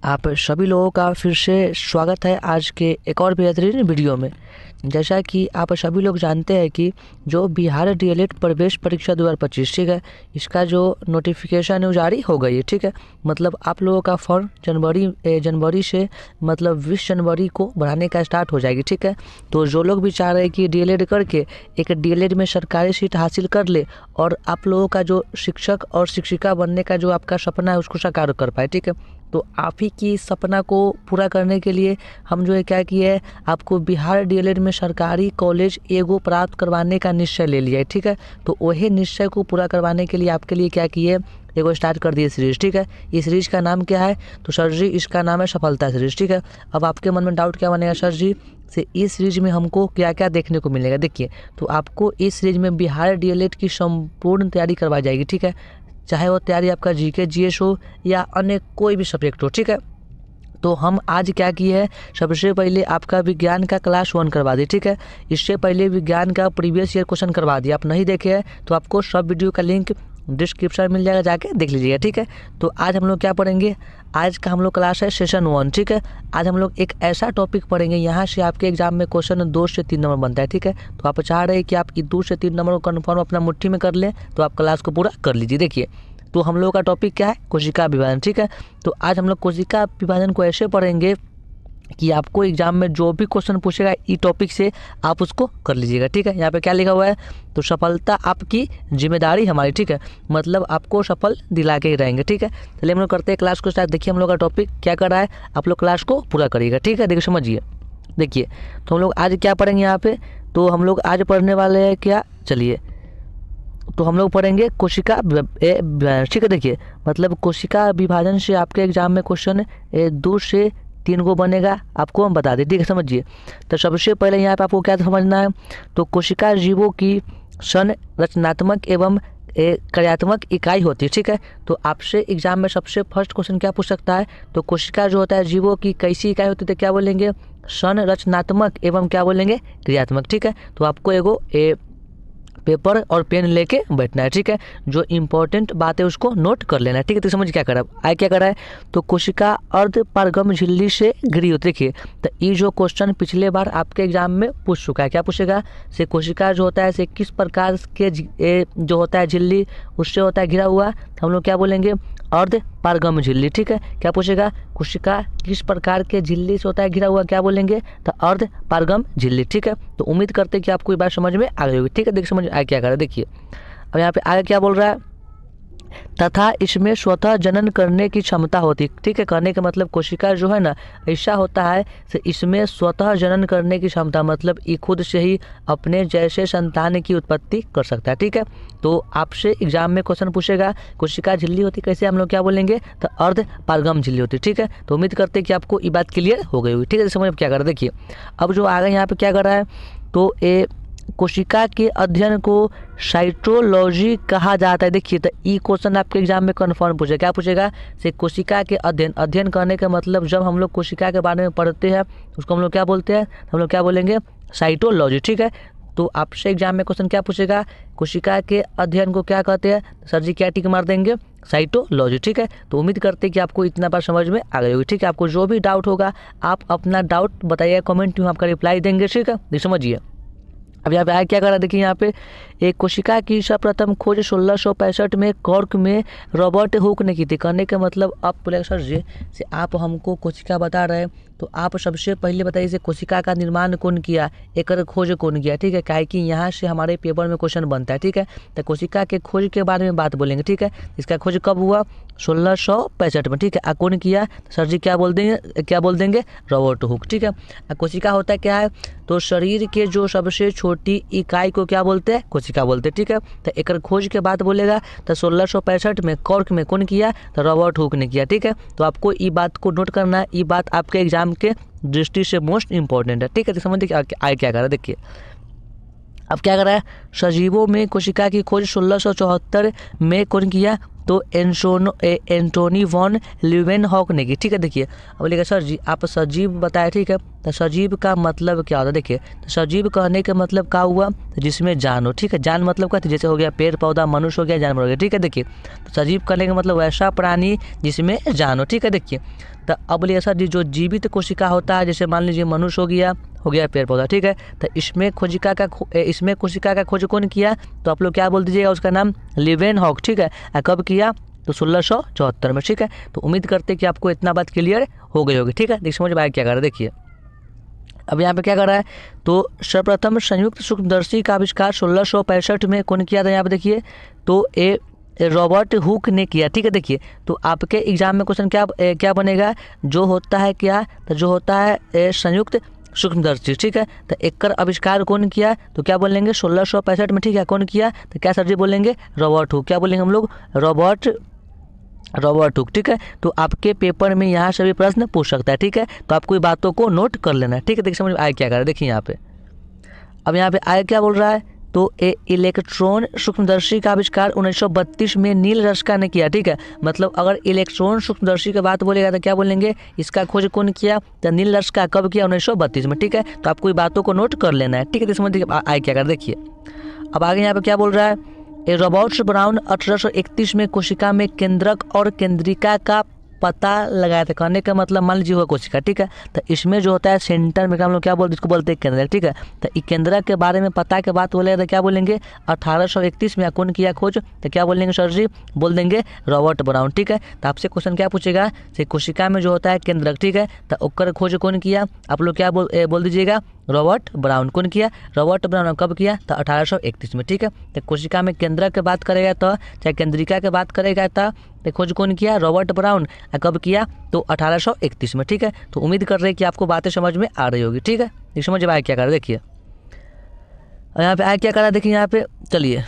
आप सभी लोगों का फिर से स्वागत है आज के एक और बेहतरीन वीडियो में। जैसा कि आप सभी लोग जानते हैं कि जो बिहार डीएलएड प्रवेश परीक्षा 2025 ठीक है, इसका जो नोटिफिकेशन है वो जारी हो गई है। ठीक है, मतलब आप लोगों का फॉर्म जनवरी से मतलब 20 जनवरी को भराने का स्टार्ट हो जाएगी। ठीक है, तो जो लोग भी चाह रहे हैं कि डीएलएड करके एक डीएलएड में सरकारी सीट हासिल कर ले और आप लोगों का जो शिक्षक और शिक्षिका बनने का जो आपका सपना है उसको साकार कर पाए। ठीक है, तो आप ही की सपना को पूरा करने के लिए हम जो है क्या किए है, आपको बिहार डीएलएड में सरकारी कॉलेज एगो प्राप्त करवाने का निश्चय ले लिया है। ठीक है, तो वही निश्चय को पूरा करवाने के लिए आपके लिए क्या किए, एगो स्टार्ट कर दिए सीरीज। ठीक है, इस सीरीज का नाम क्या है, तो सर जी इसका नाम है सफलता सीरीज। ठीक है, अब आपके मन में डाउट क्या बनेगा, सर जी से इस सीरीज में हमको क्या क्या देखने को मिलेगा। देखिए, तो आपको इस सीरीज में बिहार डीएलएड की संपूर्ण तैयारी करवाई जाएगी। ठीक है, चाहे वो तैयारी आपका जीके जीएस हो या अन्य कोई भी सब्जेक्ट हो। ठीक है, तो हम आज क्या किए हैं, सबसे पहले आपका विज्ञान का क्लास 1 करवा दी। ठीक है, इससे पहले विज्ञान का प्रीवियस ईयर क्वेश्चन करवा दिया। आप नहीं देखे हैं तो आपको सब वीडियो का लिंक डिस्क्रिप्शन में मिल जाएगा, जाके देख लीजिएगा। ठीक है, तो आज हम लोग क्या पढ़ेंगे, आज का हम लोग क्लास है सेशन 1। ठीक है, आज हम लोग एक ऐसा टॉपिक पढ़ेंगे यहाँ से आपके एग्जाम में क्वेश्चन 2 से 3 नंबर बनता है। ठीक है, तो आप चाह रहे हैं कि आप 2 से 3 नंबर को कन्फर्म अपना मुट्ठी में कर लें, तो आप क्लास को पूरा कर लीजिए। देखिए, तो हम लोग का टॉपिक क्या है, कोशिका विभाजन। ठीक है, तो आज हम लोग कोशिका विभाजन को ऐसे पढ़ेंगे कि आपको एग्जाम में जो भी क्वेश्चन पूछेगा इस टॉपिक से आप उसको कर लीजिएगा। ठीक है, यहाँ पे क्या लिखा हुआ है, तो सफलता आपकी जिम्मेदारी हमारी। ठीक है, मतलब आपको सफल दिला के ही रहेंगे। ठीक है, चलिए हम लोग करते हैं क्लास को स्टार्ट। देखिए हम लोग का टॉपिक क्या कर रहा है, आप लोग क्लास को पूरा करिएगा। ठीक है, देखिए समझिए। देखिए, तो हम लोग आज क्या पढ़ेंगे यहाँ पे, तो हम लोग आज पढ़ने वाले हैं क्या, चलिए तो हम लोग पढ़ेंगे कोशिका ठीक है, देखिए मतलब कोशिका विभाजन से आपके एग्जाम में क्वेश्चन 2 से 3 को बनेगा, आपको हम बता दें। ठीक है, समझिए। तो सबसे पहले यहाँ पे आपको क्या समझना है, तो कोशिका जीवों की संरचनात्मक एवं कार्यात्मक इकाई होती है। ठीक है, तो आपसे एग्जाम में सबसे फर्स्ट क्वेश्चन क्या पूछ सकता है, तो कोशिका जो होता है जीवों की कैसी इकाई होती है, तो क्या बोलेंगे, संरचनात्मक एवं क्या बोलेंगे, क्रियात्मक। ठीक है, तो आपको एगो पेपर और पेन लेके बैठना है। ठीक है, जो इंपॉर्टेंट बात है उसको नोट कर लेना है। ठीक है, तो समझ क्या करा आए, क्या करा है, तो कोशिका अर्ध पारगम झिल्ली से घिरी होती है। देखिए, तो ये जो क्वेश्चन पिछले बार आपके एग्जाम में पूछ चुका है, क्या पूछेगा, से कोशिका जो होता है से किस प्रकार के जो होता है झिल्ली उससे होता है घिरा हुआ, हम लोग क्या बोलेंगे, अर्ध पारगम झिल्ली। ठीक है, क्या पूछेगा, कोशिका किस प्रकार के झिल्ली से होता है घिरा हुआ, क्या बोलेंगे, तो अर्ध पारगम झिल्ली। ठीक है, तो उम्मीद करते हैं कि आपको ये बात समझ में आ गई होगी। ठीक है, देखिए समझ आगे क्या कर रहा है। देखिए अब यहाँ पे आगे क्या बोल रहा है, तथा इसमें स्वतः जनन करने की क्षमता होती है। ठीक है, करने का मतलब कोशिका जो है ना ऐसा होता है कि इसमें स्वतः जनन करने की क्षमता, मतलब ये खुद से ही अपने जैसे संतान की उत्पत्ति कर सकता है। ठीक है, तो आपसे एग्जाम में क्वेश्चन पूछेगा कोशिका झिल्ली होती कैसे, हम लोग क्या बोलेंगे, तो अर्ध पारगम झिल्ली होती है। ठीक है, तो उम्मीद करते हैं कि आपको ये बात क्लियर हो गई होगी। ठीक है, समझ क्या कर रहा है। देखिए अब जो आगे यहाँ पे क्या कर रहा है, तो ये कोशिका के अध्ययन को साइटोलॉजी कहा जाता है। देखिए, तो ई क्वेश्चन आपके एग्जाम में कन्फर्म पूछेगा, क्या पूछेगा, से कोशिका के अध्ययन करने का मतलब जब हम लोग कोशिका के बारे में पढ़ते हैं उसको हम लोग क्या बोलते हैं, हम लोग क्या बोलेंगे, साइटोलॉजी। ठीक है, तो आपसे एग्जाम में क्वेश्चन क्या पूछेगा, कोशिका के अध्ययन को क्या कहते हैं, सर जी क्या टिक मार देंगे, साइटोलॉजी। ठीक है, तो उम्मीद करते हैं कि आपको इतना बार समझ में आ गई होगी। ठीक है, आपको जो भी डाउट होगा आप अपना डाउट बताइए कमेंट में, आपका रिप्लाई देंगे। ठीक है, समझिए। अब यहाँ पे आगे क्या कर रहा है, देखिए यहाँ पे एक कोशिका की सर्वप्रथम खोज 1665 में कॉर्क में रॉबर्ट हुक ने की थी। करने का मतलब आप बोले सर जी से आप हमको कोशिका बता रहे हैं, तो आप सबसे पहले बताइए से कोशिका का निर्माण कौन किया, एक खोज कौन किया। ठीक है, काहे कि यहाँ से हमारे पेपर में क्वेश्चन बनता है। ठीक है, तो कोशिका के खोज के बारे में बात बोलेंगे। ठीक है, इसका खोज कब हुआ, 1665 में। ठीक है, कौन किया, सर जी क्या बोल देंगे, रॉबर्ट हुक। ठीक है, कोशिका होता है क्या है, तो शरीर के जो सबसे छोटी इकाई को क्या बोलते हैं, कोशिका बोलते हैं। ठीक है, तो एक खोज के बात बोलेगा तो 1665 में कॉर्क में कौन किया, तो रॉबर्ट हुक ने किया। ठीक है, तो आपको ये बात को नोट करना है, ये बात आपके एग्जाम के दृष्टि से मोस्ट इंपॉर्टेंट है। ठीक है, तो समझिए आगे क्या कर रहा है। देखिए अब क्या कर रहा है, सजीवों में कोशिका की खोज 1674 में कौन किया, तो एंटोनी वॉन ल्यूवेनहॉक ने की। ठीक है, देखिए अब बोलेगा सर जी आप सजीव बताए। ठीक है, तो सजीव का मतलब क्या होता है? देखिए, तो सजीव कहने का मतलब क्या हुआ? तो जिसमें जान हो, ठीक है। जान मतलब क्या? जैसे हो गया पेड़ पौधा, मनुष्य हो गया, जानवर हो गया, ठीक है। देखिए, तो सजीव कहने का मतलब वैसा प्राणी जिसमें जान हो, ठीक है। देखिए, तो अब बोलिए सर जी, जो जीवित कोशिका होता है, जैसे मान लीजिए मनुष्य हो गया पेड़ पौधा, ठीक है। तो इसमें कोशिका का खोज कौन किया? तो आप लोग क्या बोल दीजिएगा? उसका नाम लीवेनहॉक, ठीक है। कब किया? तो 1674 में, ठीक है। तो उम्मीद करते हैं कि आपको इतना बात क्लियर हो गई होगी, ठीक है। देखिए समझ में आया क्या कर रहा है? देखिए अब यहाँ पे क्या कर रहा है? तो सर्वप्रथम संयुक्त सूक्ष्मदर्शी का आविष्कार 1665 में कौन किया था? यहाँ पे देखिए, तो रॉबर्ट हुक ने किया, ठीक है। देखिए, तो आपके एग्जाम में क्वेश्चन क्या बनेगा? जो होता है क्या? तो जो होता है संयुक्त सूक्ष्मदर्शी, ठीक है। तो एकर आविष्कार कौन किया? तो क्या बोलेंगे? 1665 में, ठीक है। कौन किया? तो क्या सर जी बोलेंगे? Robert Hooke. क्या बोलेंगे हम लोग? रॉबर्ट हुक, ठीक है। तो आपके पेपर में यहाँ से भी प्रश्न पूछ सकता है, ठीक है। तो आपको ये बातों को नोट कर लेना है, ठीक है। देखिए समझ में आए क्या कर रहा है? देखिए यहाँ पे, अब यहाँ पे आए क्या बोल रहा है? तो इलेक्ट्रॉन सूक्ष्मदर्शी का आविष्कार 1932 में नील रस्का ने किया, ठीक है। मतलब अगर इलेक्ट्रॉन सूक्ष्मदर्शी की बात बोलेगा तो क्या बोलेंगे? इसका खोज कौन किया? तो नील रस्का। कब किया? 1932 में, ठीक है। तो आपको ये बातों को नोट कर लेना है, ठीक है। तो समझ आए क्या कर? देखिए अब आगे यहाँ पे क्या बोल रहा है? रॉबर्ट ब्राउन 1831 में कोशिका में केंद्रक और केंद्रिका का पता लगाया था। कहने का मतलब मान लीजिए हुआ कोशिका, ठीक है। तो इसमें जो होता है सेंटर में हम लोग क्या बोलते हैं? इसको बोलते हैं केंद्रक, ठीक है। तो इस केंद्रक के बारे में पता के बात बोलेगा तो क्या बोलेंगे? 1831 में कौन किया खोज? तो क्या बोलेंगे सर जी? बोल देंगे रॉबर्ट ब्राउन, ठीक है। तो आपसे क्वेश्चन क्या पूछेगा? कोशिका में जो होता है केंद्रक, ठीक है। तो ओकर खोज कौन किया? आप लोग क्या बोल दीजिएगा? Robert brown. कौन किया? Robert brown. कब किया? तो 1831 में, ठीक है। तो कोशिका में केंद्रक की बात करेगा तो, चाहे केंद्रिका की बात करेगा तो खोज कौन किया? Robert brown. कब किया? तो 1831 में, ठीक है। तो उम्मीद कर रहे हैं कि आपको बातें समझ में आ रही होगी, ठीक है। ये समझ में आया क्या कर रहा है? देखिए यहाँ पे आया क्या कर रहा है? देखिए यहाँ पे चलिए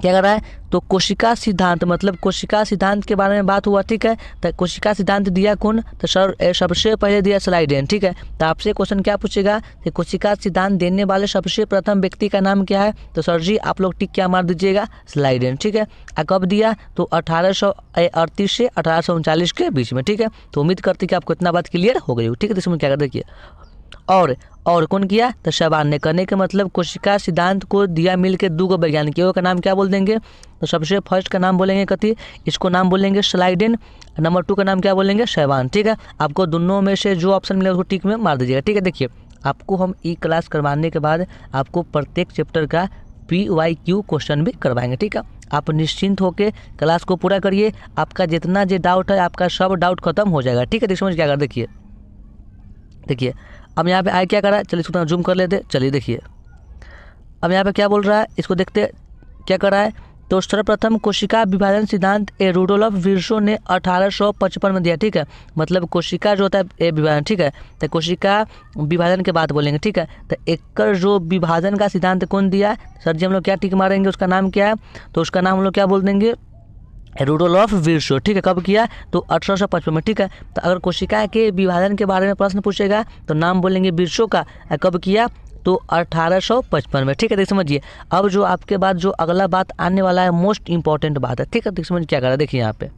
क्या कर रहा है? तो कोशिका सिद्धांत, मतलब कोशिका सिद्धांत के बारे में बात हुआ, ठीक है। तो कोशिका सिद्धांत दिया कौन? तो सर सबसे पहले दिया स्लाइडेन, ठीक है। तो आपसे क्वेश्चन क्या पूछेगा? कि कोशिका सिद्धांत देने वाले सबसे प्रथम व्यक्ति का नाम क्या है? तो सर जी आप लोग टिक क्या मार दीजिएगा? स्लाइडेन, ठीक है। कब दिया? तो 1838 से 1839 के बीच में, ठीक है। तो उम्मीद करते कि आपको इतना बात क्लियर हो गई हो, ठीक है। तो इसमें क्या कर देखिए, और कौन किया? तो शबान ने। करने का मतलब कोशिका सिद्धांत को दिया मिलकर दो वैज्ञानिकों का नाम क्या बोल देंगे? तो सबसे फर्स्ट का नाम बोलेंगे कति, इसको नाम बोलेंगे स्लाइडेन। नंबर 2 का नाम क्या बोलेंगे? शबान, ठीक है। आपको दोनों में से जो ऑप्शन मिलेगा उसको टिक में मार दीजिएगा, ठीक है। देखिए आपको हम ई क्लास करवाने के बाद आपको प्रत्येक चैप्टर का PYQ क्वेश्चन भी करवाएंगे, ठीक है। आप निश्चिंत होकर क्लास को पूरा करिए, आपका जितना जो डाउट है आपका सब डाउट खत्म हो जाएगा, ठीक है। समझ क्या कर देखिए अब यहाँ पे आए क्या करा? चलिए इसको जूम कर लेते। चलिए देखिए अब यहाँ पे क्या बोल रहा है, इसको देखते क्या कर रहा है। तो सर्वप्रथम कोशिका विभाजन सिद्धांत रूडोल्फ विर्सो ने 1855 में दिया, ठीक है। मतलब कोशिका जो होता है विभाजन, ठीक है। तो कोशिका विभाजन के बात बोलेंगे, ठीक है। तो एक जो विभाजन का सिद्धांत कौन दिया? सर जी हम लोग क्या टिक मारेंगे? उसका नाम क्या है? तो उसका नाम हम लोग क्या बोल देंगे? रूडोल्फ विर्सो, ठीक है। कब किया? तो 1855 में, ठीक है। तो अगर कोशिका के विभाजन के बारे में प्रश्न पूछेगा तो नाम बोलेंगे विर्सो का। कब किया? तो 1855 में, ठीक है। देख समझिए अब जो आपके बाद जो अगला बात आने वाला है मोस्ट इंपॉर्टेंट बात है, ठीक है। देख समझ क्या कर रहा है? देखिए यहाँ पे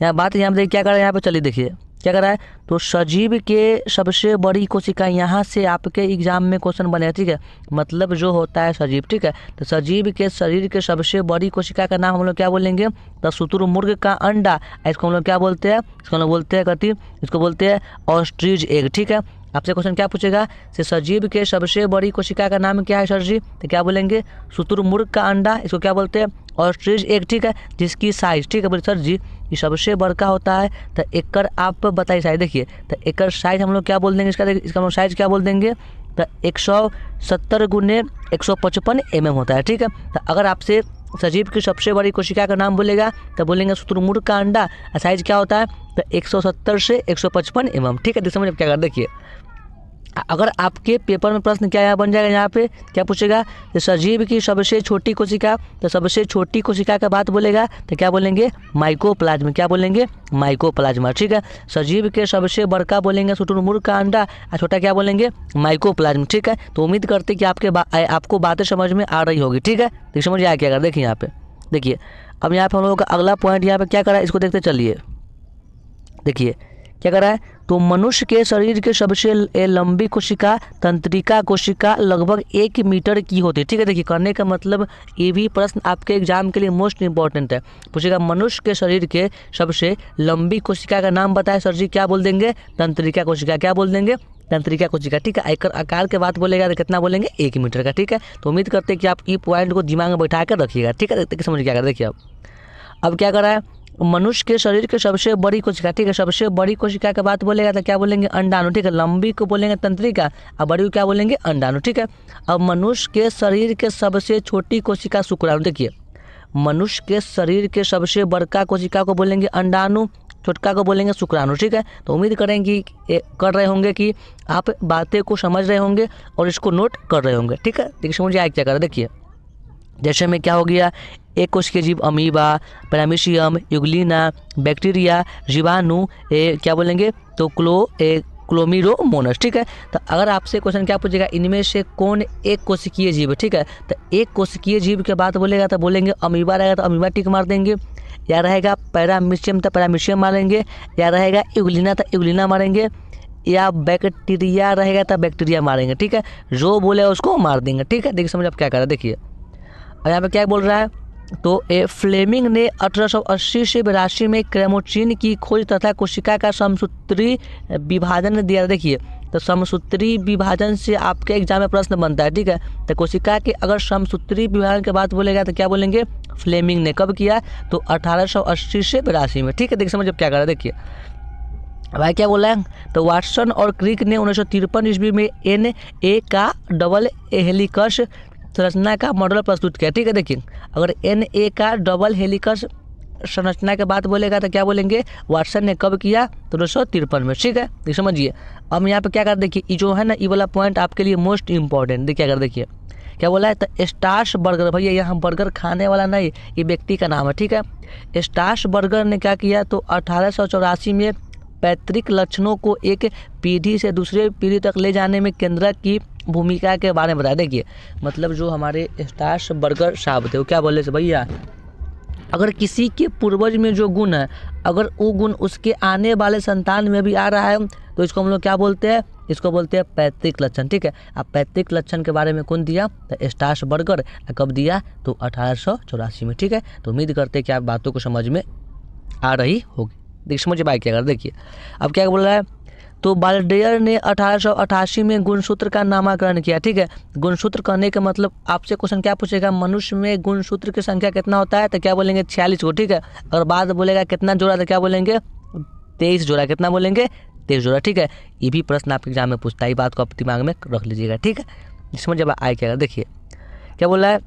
बात यहाँ पे देखिए क्या कर रहा है यहाँ पे। चलिए देखिए क्या कर रहा है। तो सजीव के सबसे बड़ी कोशिका, यहाँ से आपके एग्जाम में क्वेश्चन बने, ठीक है। मतलब जो होता है सजीव, ठीक है। तो सजीव के शरीर के सबसे बड़ी कोशिका का नाम हम लोग क्या बोलेंगे? तो शुतुरमुर्ग का अंडा। इसको हम लोग क्या बोलते हैं? इसको हम लोग बोलते हैं कति, इसको बोलते हैं ऑस्ट्रिच एग, ठीक है। आपसे क्वेश्चन क्या पूछेगा? सजीव के सबसे बड़ी कोशिका का नाम क्या है सर जी? तो क्या बोलेंगे? शुतुरमुर्ग का अंडा। इसको क्या बोलते हैं? ऑस्ट्रिच एग, ठीक है। जिसकी साइज, ठीक है। बोले सर जी ये सबसे बड़का होता है तो एकर आप बताइए साइज। देखिए तो एकर साइज हम लोग क्या बोल देंगे? इसका हम लोग साइज क्या बोल देंगे? तो 170 गुने 155 mm होता है, ठीक है। तो अगर आपसे सजीव की सबसे बड़ी कोशिका का नाम बोलेगा तो बोलेंगे शुतुरमुर्ग का अंडा। साइज क्या होता है? तो 170 से 155 mm, ठीक है। समझ क्या कर देखिए अगर आपके पेपर में प्रश्न क्या यहाँ बन जाएगा, यहाँ पे क्या पूछेगा? तो सजीव की सबसे छोटी कोशिका, तो सबसे छोटी कोशिका का बात बोलेगा तो क्या बोलेंगे? माइकोप्लाज्मा। क्या बोलेंगे? माइकोप्लाज्मा, ठीक है। सजीव के सबसे बड़का बोलेंगे शुतुरमुर्ग का अंडा और छोटा क्या बोलेंगे? माइकोप्लाज्मा, ठीक है। तो उम्मीद करते कि आपको बातें समझ में आ रही होगी, ठीक है। तो समझ आया क्या कर देखिए यहाँ पे। देखिए अब यहाँ पे हम लोगों का अगला पॉइंट यहाँ पे क्या करा इसको देखते चलिए। देखिए क्या कर रहा है, तो मनुष्य के शरीर के सबसे लंबी कोशिका तंत्रिका कोशिका लगभग 1 मीटर की होती है। ठीक है, देखिए करने का मतलब ये भी प्रश्न आपके एग्जाम के लिए मोस्ट इंपॉर्टेंट है। पूछेगा मनुष्य के शरीर के सबसे लंबी कोशिका का नाम बताए सर जी, क्या बोल देंगे, तंत्रिका कोशिका। क्या बोल देंगे, तंत्रिका कोशिका। ठीक है, आकार के बात बोलेगा तो कितना बोलेंगे, 1 मीटर का। ठीक है, तो उम्मीद करते हैं कि आप ई पॉइंट को दिमाग में बैठा कर रखिएगा। ठीक है, समझ क्या कर, देखिए अब क्या कर रहा है, मनुष्य के शरीर के सबसे बड़ी कोशिका। ठीक है, सबसे बड़ी कोशिका की बात बोलेगा तो क्या बोलेंगे, अंडाणु। ठीक है, लंबी को बोलेंगे तंत्रिका और बड़ी को क्या बोलेंगे, अंडाणु। ठीक है, अब मनुष्य के शरीर के सबसे छोटी कोशिका शुक्राणु। देखिए मनुष्य के शरीर के सबसे बड़का कोशिका को बोलेंगे अंडाणु, छोटका को बोलेंगे शुक्राणु। ठीक है, तो उम्मीद करेंगे कर रहे होंगे कि आप बातें को समझ रहे होंगे और इसको नोट कर रहे होंगे। ठीक है, देखिए समझिए आगे क्या कर रहे, देखिए जैसे में क्या हो गया, एक कोशिकीय जीव अमीबा, पैरामीशियम, यूग्लिना, बैक्टीरिया, जीवाणु, क्या बोलेंगे तो क्लोमिरोमोनस। ठीक है, तो अगर आपसे क्वेश्चन क्या पूछेगा, इनमें से कौन एक कोशिकीय जीव है। ठीक है, तो एक कोशिकीय जीव के बात बोलेगा तो बोलेंगे अमीबा रहेगा तो अमीबा टिक मार देंगे, या रहेगा पैरामीशियम तो पैरामीशियम मारेंगे, या रहेगा यूग्लिना तो यूग्लिना मारेंगे, या बैक्टीरिया रहेगा तो बैक्टीरिया मारेंगे। ठीक है, जो बोले उसको मार देंगे। ठीक है, देखिए समझ आप क्या कर रहे हैं, देखिए और यहाँ पे क्या बोल रहा है, तो फ्लेमिंग ने 1880 से 82 में क्रेमोचिन की खोज तथा कोशिका का समसूत्री विभाजन दिया। देखिए तो समसूत्री विभाजन से आपके एग्जाम में प्रश्न बनता है। ठीक है, तो कोशिका के अगर समसूत्री विभाजन की बात बोलेगा तो क्या बोलेंगे, फ्लेमिंग ने कब किया, तो 1880 से 82 में। ठीक है, देखिए समझ अब क्या कर रहा है, देखिए भाई क्या बोला है, तो वाटसन और क्रिक ने 1953 ईस्वी में Na का डबल हेलिकस संरचना का मॉडल प्रस्तुत किया। ठीक है, देखिए अगर Na का डबल हेलिकस संरचना के बात बोलेगा तो क्या बोलेंगे, वाटसन ने कब किया, तो 1953 में। ठीक है, ये समझिए। अब यहाँ पे क्या कर, देखिए ये जो है ना, ये वाला पॉइंट आपके लिए मोस्ट इंपॉर्टेंट। देखिए अगर देखिए क्या बोला है, तो स्टार्स बर्गर, भैया यहाँ बर्गर खाने वाला नहीं, ये व्यक्ति का नाम है। ठीक है, स्टार्स बर्गर ने क्या किया, तो 1884 में पैतृक लक्षणों को एक पीढ़ी से दूसरे पीढ़ी तक ले जाने में केंद्रक की भूमिका के बारे में बताया। देखिए मतलब जो हमारे स्टार्स बर्गर साहब थे वो क्या बोले थे, भैया अगर किसी के पूर्वज में जो गुण है, अगर वो गुण उसके आने वाले संतान में भी आ रहा है तो इसको हम लोग क्या बोलते हैं, इसको बोलते हैं पैतृक लक्षण। ठीक है, अब पैतृक लक्षण के बारे में कौन दिया, तो स्टार्स बर्गर। कब दिया, तो 1884 में। ठीक है, तो उम्मीद करते हैं कि आप बातों को समझ में आ रही होगी। देखिए समझिए भाई क्या कर, देखिए अब क्या बोल रहा है, तो बाल्डेयर ने 1888 में गुणसूत्र का नामकरण किया। ठीक है, गुणसूत्र कहने का मतलब आपसे क्वेश्चन क्या पूछेगा, मनुष्य में गुणसूत्र की संख्या कितना होता है, तो क्या बोलेंगे 46 को। ठीक है, अगर बात बोलेगा कितना जोड़ा तो क्या बोलेंगे 23 जोड़ा। कितना बोलेंगे 23 जोड़ा। ठीक है, ये भी प्रश्न आपके एग्जाम में पूछता है, ये बात को आप दिमाग में रख लीजिएगा। ठीक है, इसमें जब आए क्या, देखिए क्या बोला है,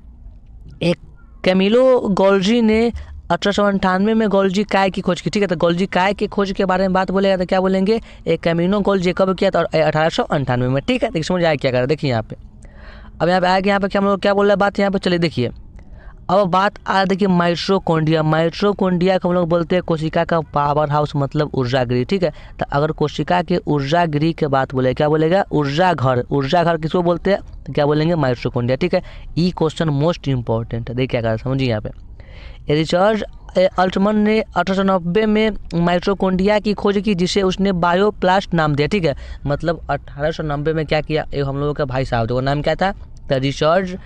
एक कैमिलो गोल्जी ने 1898 में गोल्जी काय की खोज की। ठीक है, तो गोल्जी काय की खोज के बारे में बात बोलेगा तो क्या बोलेंगे, एक कैमिनो गोल्जी कब किया, तो 1898 में। ठीक है, देखिए समझ आए क्या कर रहा है, देखिए यहाँ पे अब यहाँ पे आएगा, यहाँ पे क्या हम लोग क्या बोल रहे हैं बात यहाँ पे, चलिए देखिए अब बात आ, देखिए माइटोकॉन्ड्रिया। माइटोकॉन्ड्रिया को हम लोग बोलते हैं कोशिका का पावर हाउस, मतलब ऊर्जा गृह। ठीक है, तो अगर कोशिका के ऊर्जा गृह के बात बोले क्या बोलेगा, ऊर्जा घर। ऊर्जा घर किसको बोलते हैं, तो क्या बोलेंगे माइटोकॉन्ड्रिया। ठीक है, ये क्वेश्चन मोस्ट इंपॉर्टेंट है, देखिए क्या कर रहा है समझिए यहाँ पे। रिचर्ड अल्टमन ने 1890 में माइटोकॉन्ड्रिया की खोज की, जिसे उसने बायोप्लास्ट नाम दिया। ठीक है, मतलब 1890 में क्या किया, एक हम लोगों का भाई साहब थे, वो नाम क्या था, तो रिचर्ड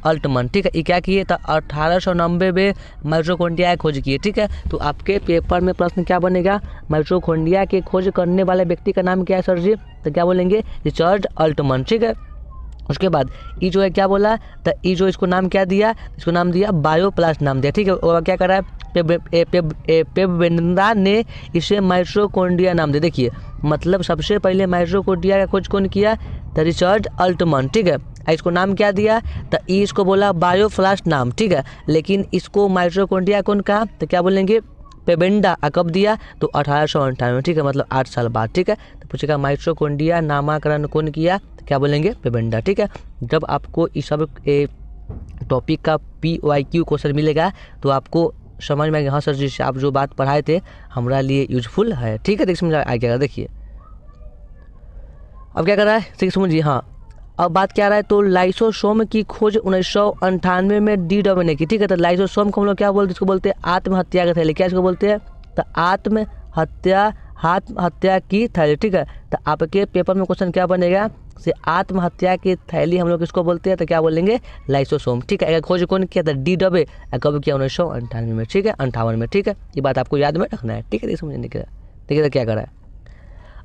अल्टमन। ठीक है, ये क्या किए, तो 1890 में माइटोकॉन्ड्रिया की खोज किए। ठीक है, तो आपके पेपर में प्रश्न क्या बनेगा, माइटोकॉन्ड्रिया की खोज करने वाले व्यक्ति का नाम क्या है सर जी, तो क्या बोलेंगे रिचर्ड अल्टमन। ठीक है, उसके बाद ये जो है क्या बोला, तो ये जो इसको नाम क्या दिया, इसको नाम दिया बायोप्लास्ट नाम दिया। ठीक है, और क्या करा है, पेबेंद्रा ने इसे माइटोकॉन्ड्रिया नाम दिया। देखिए मतलब सबसे पहले माइटोकॉन्ड्रिया का खोज कौन किया, तो रिचर्ड अल्टमन। ठीक है, इसको नाम क्या दिया, तो इसको बोला बायोप्लास्ट नाम। ठीक है, लेकिन इसको माइटोकॉन्ड्रिया कौन कहा, तो क्या बोलेंगे पेबेंडा। कब दिया, तो 1898। ठीक है, मतलब 8 साल बाद। ठीक है, तो पूछेगा माइटोकॉन्ड्रिया नामकरण कौन किया, तो क्या बोलेंगे पेबेंडा। ठीक है, जब आपको इस सब टॉपिक का PYQ क्वेश्चन मिलेगा तो आपको समझ में आएगा, हाँ सर जी आप जो बात पढ़ाए थे हमारा लिए यूजफुल है। ठीक है, देखिए समझ आ गया, देखिए अब क्या कर रहा है, ठीक समझिए। हाँ, अब बात क्या आ रहा है, तो लाइसोसोम की खोज 1998 में DW ने की। ठीक है, तो लाइसोसोम को हम लोग क्या बोलते हैं, इसको बोलते हैं आत्महत्या का थैली। क्या इसको बोलते हैं, तो आत्महत्या आत्महत्या की थैली, ठीक है। तो आपके पेपर में क्वेश्चन क्या बनेगा से आत्महत्या की थैली हम लोग किसको बोलते हैं, तो क्या बोलेंगे लाइसोसोम, ठीक है। खोज कौन किया था, डी डबे, कब किया 1998 में, ठीक है, 58 में, ठीक है। ये बात आपको याद में रखना है, ठीक है। समझने के देखिए तो क्या करा है,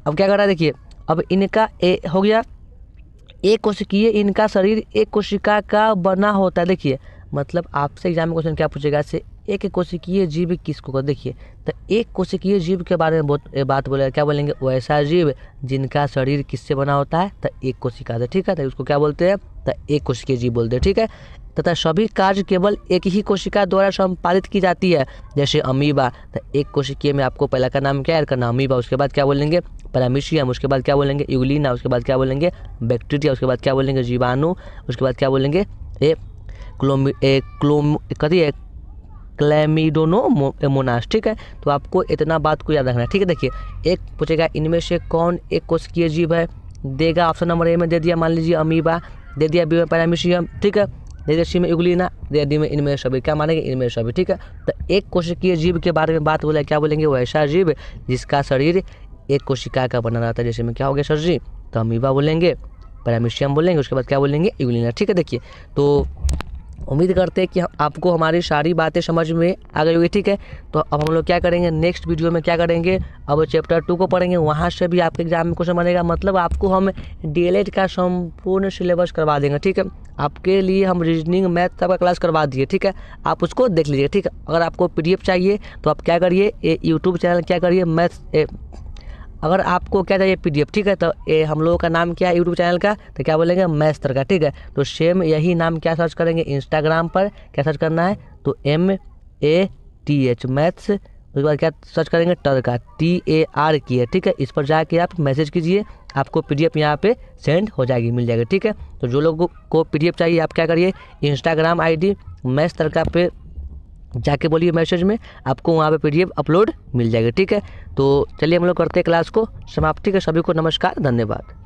अब क्या करा है देखिए। अब इनका हो गया एक कोशिकीय, इनका शरीर एक कोशिका का बना होता है। देखिए मतलब आपसे एग्जाम में क्वेश्चन क्या पूछेगा से एक कोशिकीय जीव किसको को, देखिए तो एक कोशिकीय जीव के बारे में बात बोलेगा, क्या बोलेंगे, वैसा जीव जिनका शरीर किससे बना होता है, तो एक कोशिका से, ठीक है। तो उसको क्या बोलते हैं, तो एक कोशिकीय जीव बोलते हैं, ठीक है। तथा सभी कार्य केवल एक ही कोशिका द्वारा संपादित की जाती है, जैसे अमीबा। तो एक कोशिकीय में आपको पहला का नाम क्या है करना, अमीबा, उसके बाद क्या बोलेंगे पैरामीशियम, उसके बाद क्या बोलेंगे यूग्लिना, उसके बाद क्या बोलेंगे बैक्टीरिया, उसके बाद क्या बोलेंगे जीवाणु, उसके बाद क्या बोलेंगे क्लैमिडोमोनास, ठीक है। तो आपको इतना बात को याद रखना है, ठीक है। देखिए एक पूछेगा इनमें से कौन एक कोशिकीय जीव है, देगा ऑप्शन नंबर ए में दे दिया, मान लीजिए अमीबा, दे दिया बी में पैरामीशियम, ठीक है, दे दिया सी में यूग्लिना, दे डी में इनमें सभी, क्या मानेंगे इनमें सभी, ठीक है। तो एक कोशिकीय जीव के बारे में बात बोला, क्या बोलेंगे वैसा जीव जिसका शरीर एक कोशिका का बना रहता है, जैसे में क्या हो गया सर जी, तो अमीबा बोलेंगे, पैरामीशियम बोलेंगे, उसके बाद क्या बोलेंगे यूग्लिना, ठीक है। देखिए तो उम्मीद करते हैं कि आपको हमारी सारी बातें समझ में आ गई होगी, ठीक है। तो अब हम लोग क्या करेंगे नेक्स्ट वीडियो में, क्या करेंगे अब चैप्टर 2 को पढ़ेंगे, वहाँ से भी आपके एग्जाम में क्वेश्चन बनेगा, मतलब आपको हम डीएलएड का संपूर्ण सिलेबस करवा देंगे, ठीक है। आपके लिए हम रीजनिंग मैथ सबका क्लास करवा दिए, ठीक है, आप उसको देख लीजिए, ठीक है। अगर आपको पीडीएफ चाहिए तो आप क्या करिए, ये यूट्यूब चैनल क्या करिए मैथ्स, अगर आपको क्या चाहिए पीडीएफ, ठीक है, तो ये हम लोगों का नाम क्या है यूट्यूब चैनल का, तो क्या बोलेंगे मैथ्स का, ठीक है। तो सेम यही नाम क्या सर्च करेंगे इंस्टाग्राम पर, क्या सर्च करना है, तो MATH मैथ्स, उसके बाद क्या सर्च करेंगे टर का TAR की है, ठीक है। इस पर जाके आप मैसेज कीजिए, आपको पीडीएफ यहाँ पे सेंड हो जाएगी, मिल जाएगी, ठीक है। तो जो लोगों को पीडीएफ चाहिए आप क्या करिए इंस्टाग्राम ID मैथ्स तड़का पे जाके बोलिए मैसेज में, आपको वहाँ पे पीडीएफ अपलोड मिल जाएगा, ठीक है। तो चलिए हम लोग करते हैं क्लास को समाप्त, ठीक है। सभी को नमस्कार, धन्यवाद।